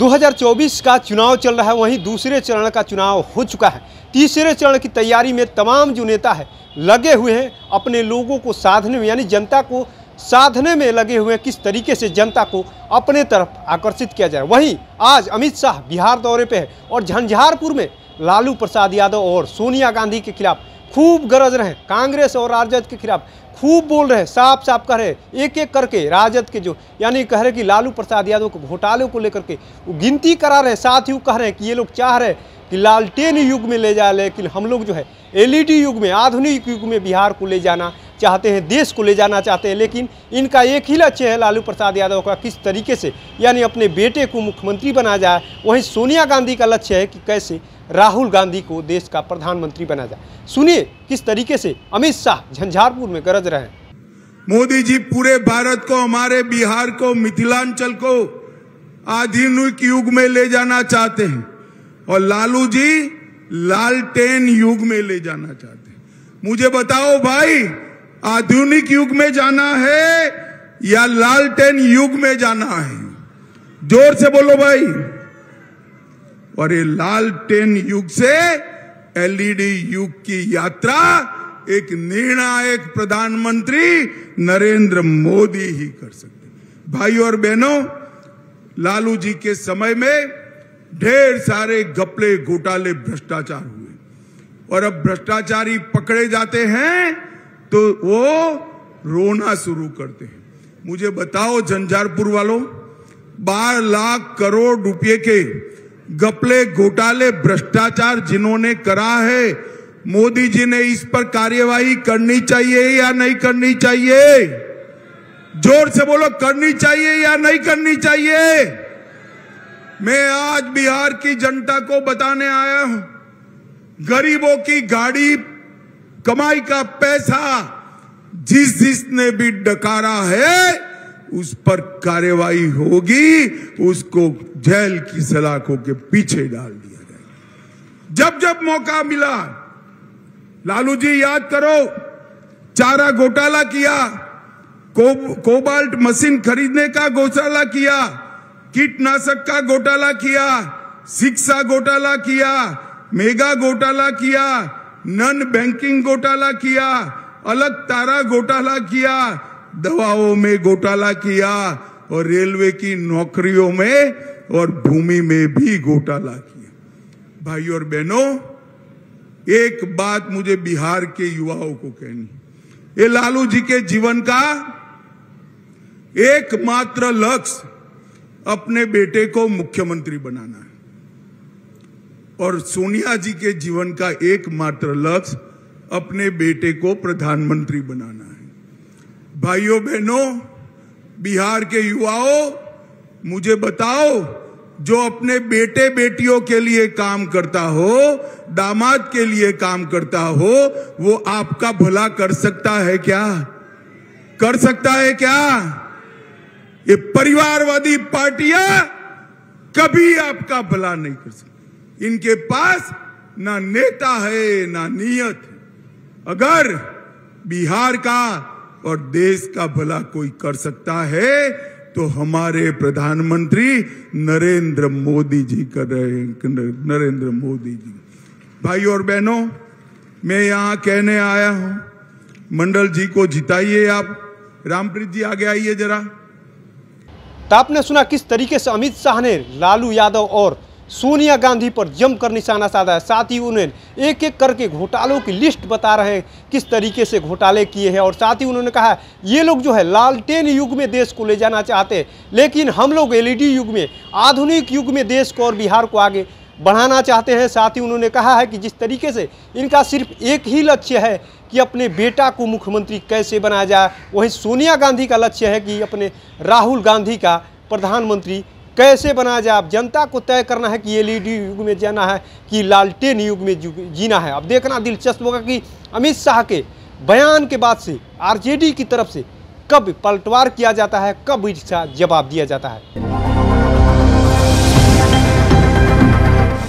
2024 का चुनाव चल रहा है, वहीं दूसरे चरण का चुनाव हो चुका है। तीसरे चरण की तैयारी में तमाम जो नेता है लगे हुए हैं अपने लोगों को साधने में, यानी जनता को साधने में लगे हुए हैं, किस तरीके से जनता को अपने तरफ आकर्षित किया जाए। वहीं आज अमित शाह बिहार दौरे पे है और झंझारपुर में लालू प्रसाद यादव और सोनिया गांधी के खिलाफ खूब गरज रहे, कांग्रेस और राजद के खिलाफ खूब बोल रहे, साफ साफ कह रहे, एक एक करके राजद के जो यानी कह रहे कि लालू प्रसाद यादव को घोटाले को लेकर के वो गिनती करा रहे, साथ ही वो कह रहे हैं कि ये लोग चाह रहे कि लालटेन युग में ले जाए, लेकिन हम लोग जो है एलईडी युग में, आधुनिक युग में बिहार को ले जाना चाहते हैं, देश को ले जाना चाहते हैं। लेकिन इनका एक ही लक्ष्य है लालू प्रसाद यादव का, किस तरीके से यानी अपने बेटे को मुख्यमंत्री बना जाए। वहीं सोनिया गांधी का लक्ष्य है कि कैसे राहुल गांधी को देश का प्रधानमंत्री बना जाए। सुनिए किस तरीके से अमित शाह झंझारपुर में गरज रहे हैं। मोदी जी पूरे भारत को, हमारे बिहार को, मिथिलांचल को आधुनिक युग में ले जाना चाहते हैं और लालू जी लालटेन युग में ले जाना चाहते हैं। मुझे बताओ भाई, आधुनिक युग में जाना है या लालटेन युग में जाना है? जोर से बोलो भाई। और ये लालटेन युग से एलईडी युग की यात्रा एक निर्णायक प्रधानमंत्री नरेंद्र मोदी ही कर सकते। भाई और बहनों, लालू जी के समय में ढेर सारे घपले, घोटाले, भ्रष्टाचार हुए और अब भ्रष्टाचारी पकड़े जाते हैं तो वो रोना शुरू करते हैं। मुझे बताओ झंझारपुर वालों, 12 लाख करोड़ रुपए के घपले, घोटाले, भ्रष्टाचार जिन्होंने करा है, मोदी जी ने इस पर कार्यवाही करनी चाहिए या नहीं करनी चाहिए? जोर से बोलो, करनी चाहिए या नहीं करनी चाहिए? मैं आज बिहार की जनता को बताने आया हूं, गरीबों की गाड़ी, कमाई का पैसा जिसने भी डकारा है उस पर कार्यवाही होगी, उसको जेल की सलाखों के पीछे डाल दिया जाएगा। जब जब मौका मिला, लालू जी याद करो, चारा घोटाला किया, कोबाल्ट मशीन खरीदने का घोटाला किया, कीटनाशक का घोटाला किया, शिक्षा घोटाला किया, मेगा घोटाला किया, नन बैंकिंग घोटाला किया, अलग तारा घोटाला किया, दवाओं में घोटाला किया और रेलवे की नौकरियों में और भूमि में भी घोटाला किया। भाई और बहनों, एक बात मुझे बिहार के युवाओं को कहनी, ये लालू जी के जीवन का एकमात्र लक्ष्य अपने बेटे को मुख्यमंत्री बनाना है और सोनिया जी के जीवन का एकमात्र लक्ष्य अपने बेटे को प्रधानमंत्री बनाना है। भाइयों बहनों, बिहार के युवाओं, मुझे बताओ, जो अपने बेटे बेटियों के लिए काम करता हो, दामाद के लिए काम करता हो, वो आपका भला कर सकता है क्या? कर सकता है क्या? ये परिवारवादी पार्टियां कभी आपका भला नहीं कर सकती। इनके पास ना नेता है ना नियत है। अगर बिहार का और देश का भला कोई कर सकता है तो हमारे प्रधानमंत्री नरेंद्र मोदी जी कर रहे हैं। नरेंद्र मोदी जी। भाई और बहनों, मैं यहां कहने आया हूं, मंडल जी को जिताइए आप। रामप्रीत जी आगे आइए जरा। तो आपने सुना किस तरीके से अमित शाह ने लालू यादव और सोनिया गांधी पर जमकर निशाना साधा है। साथ ही उन्होंने एक एक करके घोटालों की लिस्ट बता रहे हैं, किस तरीके से घोटाले किए हैं। और साथ ही उन्होंने कहा ये लोग जो है लालटेन युग में देश को ले जाना चाहते हैं, लेकिन हम लोग एलईडी युग में, आधुनिक युग में देश को और बिहार को आगे बढ़ाना चाहते हैं। साथ ही उन्होंने कहा है कि जिस तरीके से इनका सिर्फ एक ही लक्ष्य है कि अपने बेटा को मुख्यमंत्री कैसे बनाया जाए, वहीं सोनिया गांधी का लक्ष्य है कि अपने राहुल गांधी का प्रधानमंत्री कैसे बनाया जाए। अब जनता को तय करना है कि एलईडी युग में जाना है कि लालटेन युग में जीना है। अब देखना दिलचस्प होगा कि अमित शाह के बयान के बाद से आरजेडी की तरफ से कब पलटवार किया जाता है, कब इसका जवाब दिया जाता है।